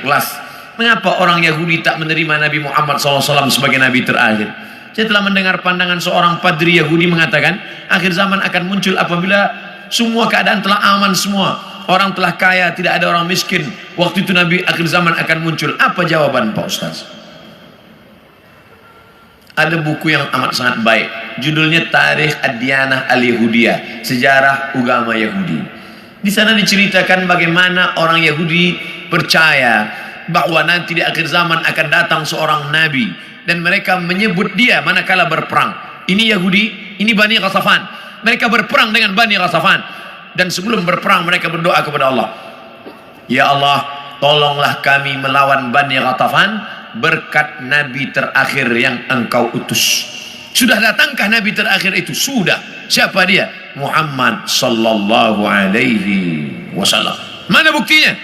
ikhlas. Mengapa orang Yahudi tak menerima Nabi Muhammad SAW sebagai Nabi terakhir? Saya telah mendengar pandangan seorang padri Yahudi mengatakan, akhir zaman akan muncul apabila semua keadaan telah aman semua. Orang telah kaya, tidak ada orang miskin. Waktu itu Nabi akhir zaman akan muncul. Apa jawaban Pak Ustaz? Ada buku yang amat sangat baik. Judulnya Tarikh Ad-Diyanah Al-Yahudiyah, sejarah agama Yahudi. Di sana diceritakan bagaimana orang Yahudi percaya bahwa nanti di akhir zaman akan datang seorang nabi dan mereka menyebut dia manakala berperang. Ini Yahudi, ini Bani Ghatafan. Mereka berperang dengan Bani Ghatafan dan sebelum berperang mereka berdoa kepada Allah, ya Allah, tolonglah kami melawan Bani Ghatafan berkat nabi terakhir yang engkau utus. Sudah datangkah nabi terakhir itu? Sudah. Siapa dia? Muhammad sallallahu alaihi wasallam. Mana buktinya?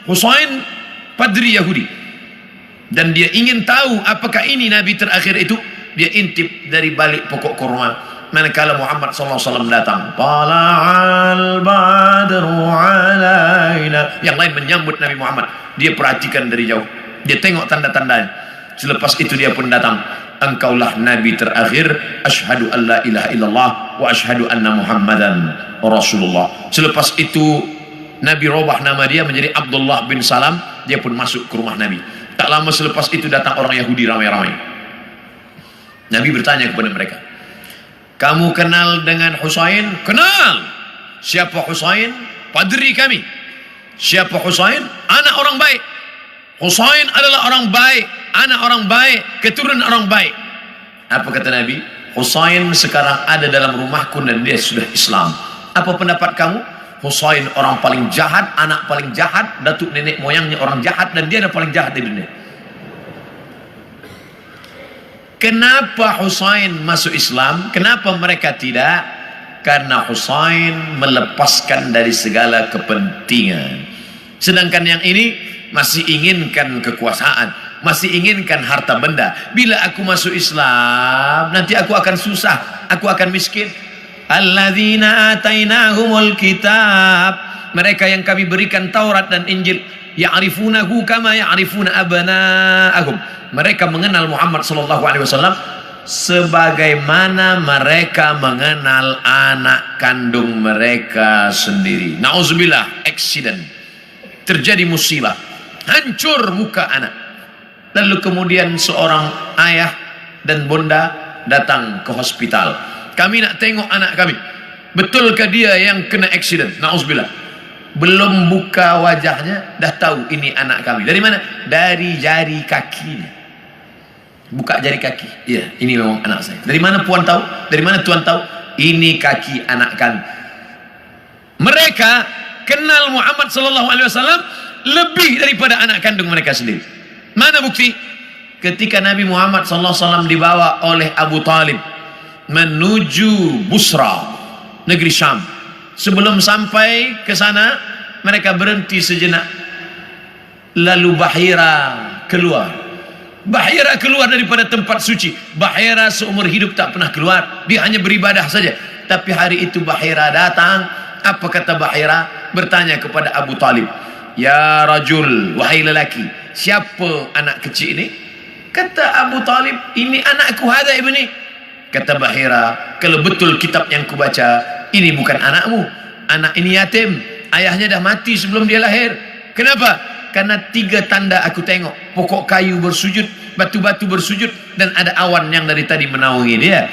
Husain padri Yahudi, dan dia ingin tahu apakah ini nabi terakhir itu. Dia intip dari balik pokok kurma manakala Muhammad SAW datang. Tala'al badru alaina. Yang lain menyambut Nabi Muhammad, dia perhatikan dari jauh, dia tengok tanda-tandanya. Selepas itu dia pun datang. Engkaulah nabi terakhir. Asyhadu an la ilaha illallah wa asyhadu anna Muhammadan Rasulullah. Selepas itu Nabi robah nama dia menjadi Abdullah bin Salam. Dia pun masuk ke rumah Nabi. Tak lama selepas itu datang orang Yahudi ramai-ramai. Nabi bertanya kepada mereka, kamu kenal dengan Husain? Kenal. Siapa Husain? Padri kami. Siapa Husain? Anak orang baik. Husain adalah orang baik, anak orang baik, keturunan orang baik. Apa kata Nabi? Husain sekarang ada dalam rumahku dan dia sudah Islam. Apa pendapat kamu? Husain orang paling jahat, anak paling jahat, datuk nenek moyangnya orang jahat, dan dia yang paling jahat di dunia. Kenapa Husain masuk Islam? Kenapa mereka tidak? Karena Husain melepaskan dari segala kepentingan. Sedangkan yang ini masih inginkan kekuasaan, masih inginkan harta benda. Bila aku masuk Islam, nanti aku akan susah, aku akan miskin. Alladzina atainahumul kitab, mereka yang kami berikan Taurat dan Injil, ya'rifunahu kama ya'rifuna abna'ahum. Mereka mengenal Muhammad sallallahu alaihi wasallam sebagaimana mereka mengenal anak kandung mereka sendiri. Nauzubillah, accident. Terjadi musibah, hancur muka anak. Lalu kemudian seorang ayah dan bunda datang ke hospital. Kami nak tengok anak kami. Betulkah dia yang kena accident? Nauzubillah. Belum buka wajahnya dah tahu ini anak kami. Dari mana? Dari jari kakinya. Buka jari kaki. Iya, ini memang anak saya. Dari mana puan tahu? Dari mana tuan tahu? Ini kaki anak kami. Mereka kenal Muhammad sallallahu alaihi wasallam lebih daripada anak kandung mereka sendiri. Mana bukti? Ketika Nabi Muhammad sallallahu alaihi wasallam dibawa oleh Abu Talib menuju Busra, negeri Syam. Sebelum sampai ke sana, mereka berhenti sejenak. Lalu Bahira keluar. Bahira keluar daripada tempat suci. Bahira seumur hidup tak pernah keluar. Dia hanya beribadah saja. Tapi hari itu Bahira datang. Apa kata Bahira? Bertanya kepada Abu Talib, ya rajul, wahai lelaki, siapa anak kecil ini? Kata Abu Talib, ini anakku hadha ibni. Kata Bahira, kalau betul kitab yang kubaca, ini bukan anakmu. Anak ini yatim, ayahnya dah mati sebelum dia lahir. Kenapa? Karena 3 tanda aku tengok. Pokok kayu bersujud, batu-batu bersujud, dan ada awan yang dari tadi menaungi dia.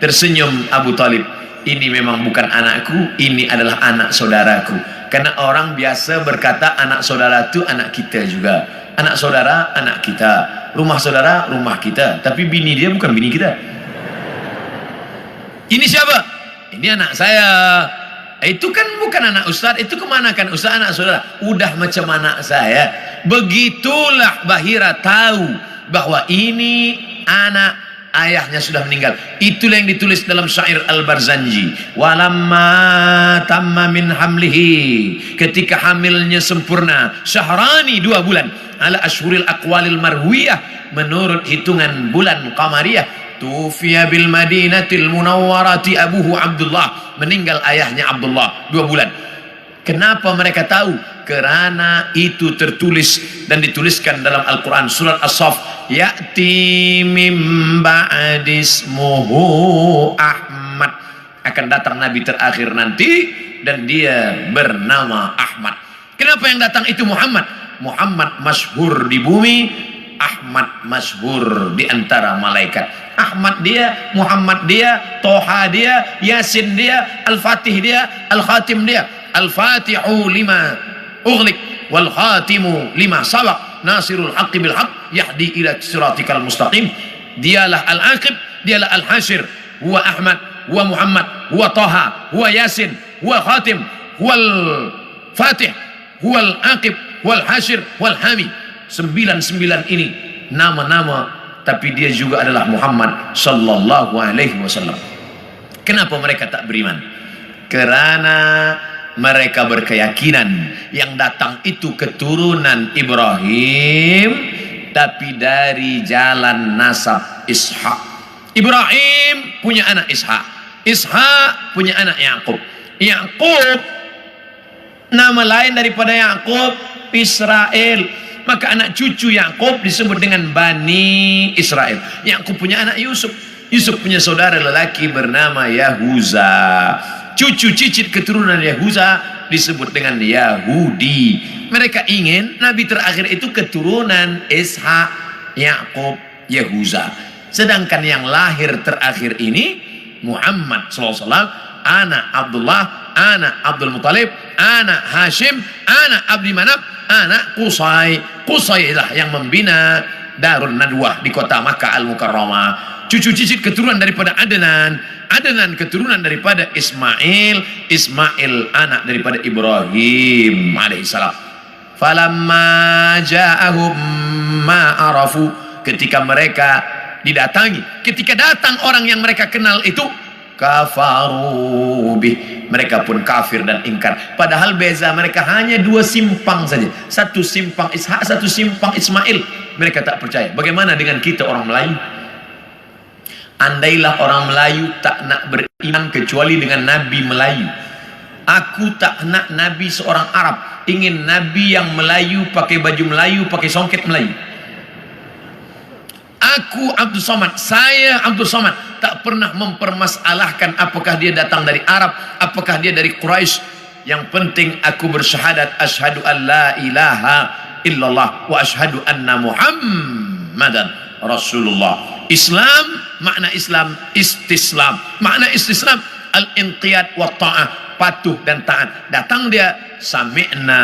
Tersenyum Abu Talib, ini memang bukan anakku, ini adalah anak saudaraku. Karena orang biasa berkata anak saudara itu anak kita juga. Anak saudara, anak kita. Rumah saudara, rumah kita. Tapi bini dia bukan bini kita. Ini siapa? Ini anak saya. Itu kan bukan anak ustaz. Itu kemana kan ustaz, anak saudara? Udah macam anak saya. Begitulah Bahira tahu bahwa ini anak ayahnya sudah meninggal. Itulah yang ditulis dalam syair Al-Barzanji. Walamma tamma min hamlihi, ketika hamilnya sempurna, syahrani 2 bulan, ala ashhuril aqwalil marwiyah, menurut hitungan bulan qamariyah. Tufiya bil Madinatil Munawwarati abuhu Abdullah, meninggal ayahnya Abdullah 2 bulan. Kenapa mereka tahu? Kerana itu tertulis dan dituliskan dalam Al-Quran surat As-Saff, ya'ti mim ba'dismuhu Ahmad, akan datang nabi terakhir nanti dan dia bernama Ahmad. Kenapa yang datang itu Muhammad? Muhammad masyhur di bumi, Ahmad masyhur di antara malaikat. Ahmad dia, Muhammad dia, Toha dia, Yasin dia, Al-Fatih dia, Al-Khatim dia. Al-Fatihu lima ughliq wal khatimu lima sabaq, nasirul haqqi bil haqq, yahdi ila siratikal mustaqim. Dialah Al-Aqib, dialah Al-Hashir, huwa Ahmad, huwa Muhammad, huwa Toha, huwa Yasin, huwa Khatim, huwa Al-Fatih, huwa Al-Aqib, huwa Al-Hashir, huwa Al-Hami. 99 ini nama-nama, tapi dia juga adalah Muhammad sallallahu alaihi wasallam. Kenapa mereka tak beriman? Kerana mereka berkeyakinan yang datang itu keturunan Ibrahim, tapi dari jalan nasab Ishak. Ibrahim punya anak Ishak, Ishak punya anak Yakub. Yakub, nama lain daripada Yakub Israel, maka anak cucu Yakub disebut dengan Bani Israel. Yakub punya anak Yusuf, Yusuf punya saudara lelaki bernama Yahuza. Cucu cicit keturunan Yahuza disebut dengan Yahudi. Mereka ingin nabi terakhir itu keturunan Ishak, Yakub, Yahuza. Sedangkan yang lahir terakhir ini Muhammad SAW, anak Abdullah, anak Abdul Muttalib, anak Hashim, anak Abdi Manaf, anak Qusay. Qusay lah yang membina Darun Nadwah di kota Makkah Al-Mukarramah. Cucu cicit keturunan daripada Adnan, Adnan keturunan daripada Ismail, Ismail anak daripada Ibrahim alaihissalam. Falamma ja'ahum ma arafu, ketika mereka didatangi, ketika datang orang yang mereka kenal itu, kafaru bih, mereka pun kafir dan ingkar. Padahal beza mereka hanya 2 simpang saja, satu simpang Ishak, satu simpang Ismail. Mereka tak percaya. Bagaimana dengan kita orang Melayu? Andailah orang Melayu tak nak beriman kecuali dengan Nabi Melayu. Aku tak nak Nabi seorang Arab, ingin Nabi yang Melayu, pakai baju Melayu, pakai songket Melayu. Aku Abdul Somad, saya Abdul Somad, tak pernah mempermasalahkan apakah dia datang dari Arab, apakah dia dari Quraisy. Yang penting aku bersyahadat asyhadu an la ilaha illallah wa asyhadu anna Muhammadan Rasulullah. Islam, makna Islam istislam, makna istislam al-inqiyad wa ta'ah, patuh dan taat. Datang dia sami'na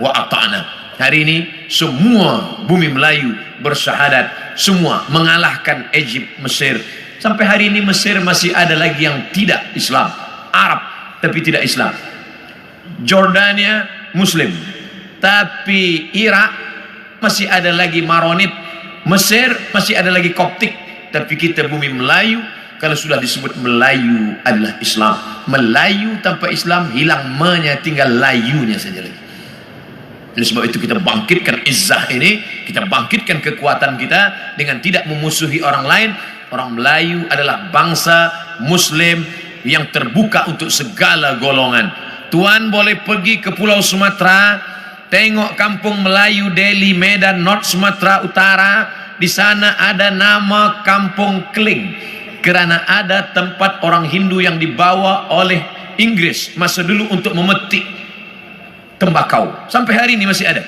wa ata'na. Hari ini semua bumi Melayu bersyahadat, semua mengalahkan Egypt, Mesir. Sampai hari ini Mesir masih ada lagi yang tidak Islam, Arab tapi tidak Islam. Jordania Muslim, tapi Irak masih ada lagi Maronit. Mesir masih ada lagi Koptik, tapi kita bumi Melayu, kalau sudah disebut Melayu adalah Islam. Melayu tanpa Islam hilang me-nya, tinggal layunya saja lagi. Oleh sebab itu kita bangkitkan izzah ini, kita bangkitkan kekuatan kita dengan tidak memusuhi orang lain. Orang Melayu adalah bangsa Muslim yang terbuka untuk segala golongan. Tuan boleh pergi ke Pulau Sumatera, tengok kampung Melayu Delhi, Medan, North Sumatera Utara. Di sana ada nama Kampung Kling, kerana ada tempat orang Hindu yang dibawa oleh Inggris masa dulu untuk memetik tembakau. Sampai hari ini masih ada.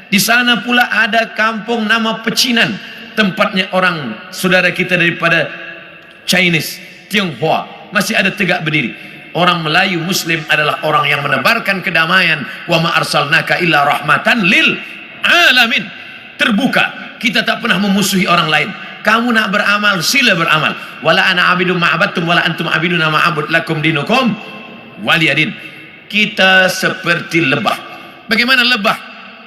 Di sana pula ada kampung nama Pecinan, tempatnya orang saudara kita daripada Chinese, Tionghoa, masih ada tegak berdiri. Orang Melayu Muslim adalah orang yang menebarkan kedamaian. Wa ma arsalnaka illa rahmatan lil alamin. Terbuka, kita tak pernah memusuhi orang lain. Kamu nak beramal, sila beramal. Wala ana abidum ma'abattum wala antum abiduna ma'abud lakum dinukum waliyadin. Kita seperti lebah. Bagaimana lebah?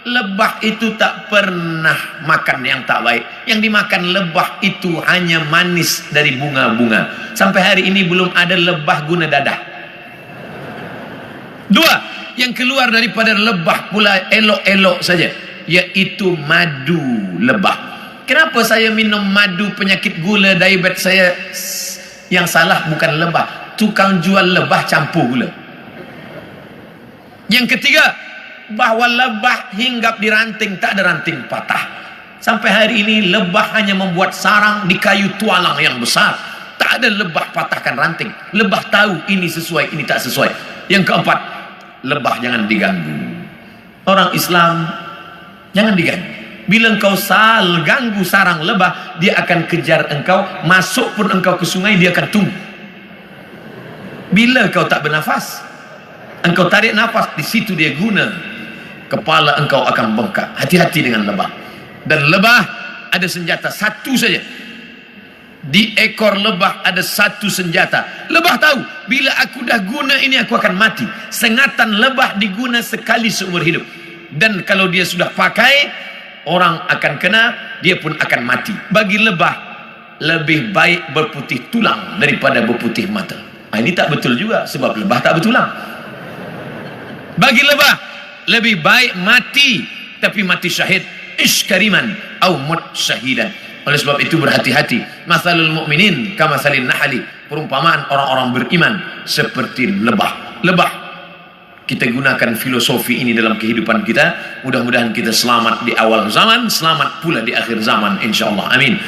Lebah itu tak pernah makan yang tak baik. Yang dimakan lebah itu hanya manis dari bunga-bunga. Sampai hari ini belum ada lebah guna dadah. 2, yang keluar daripada lebah pula elok-elok saja, yaitu madu lebah. Kenapa saya minum madu penyakit gula, diabetes saya? Yang salah bukan lebah, tukang jual lebah campur gula. Yang ketiga, bahwa lebah hinggap di ranting, tak ada ranting patah. Sampai hari ini lebah hanya membuat sarang di kayu tualang yang besar. Tak ada lebah patahkan ranting. Lebah tahu ini sesuai, ini tak sesuai. Yang keempat, lebah jangan diganggu. Orang Islam jangan diganggu. Bila engkau ganggu sarang lebah, dia akan kejar engkau. Masuk pun engkau ke sungai, dia akan tunggu. Bila kau tak bernafas, engkau tarik nafas, di situ dia guna. Kepala engkau akan bengkak. Hati-hati dengan lebah. Dan lebah ada senjata satu saja. Di ekor lebah ada satu senjata. Lebah tahu, bila aku dah guna ini aku akan mati. Sengatan lebah diguna sekali seumur hidup. Dan kalau dia sudah pakai, orang akan kena, dia pun akan mati. Bagi lebah, lebih baik berputih tulang daripada berputih mata. Ini tak betul juga, sebab lebah tak bertulang. Bagi lebah, lebih baik mati, tapi mati syahid, iskariman au mut syahidan. Oleh sebab itu berhati-hati. Mathalul mu'minin kamathalin nahli. Perumpamaan orang-orang beriman seperti lebah. Lebah, kita gunakan filosofi ini dalam kehidupan kita. Mudah-mudahan kita selamat di awal zaman, selamat pula di akhir zaman, insyaallah. Amin.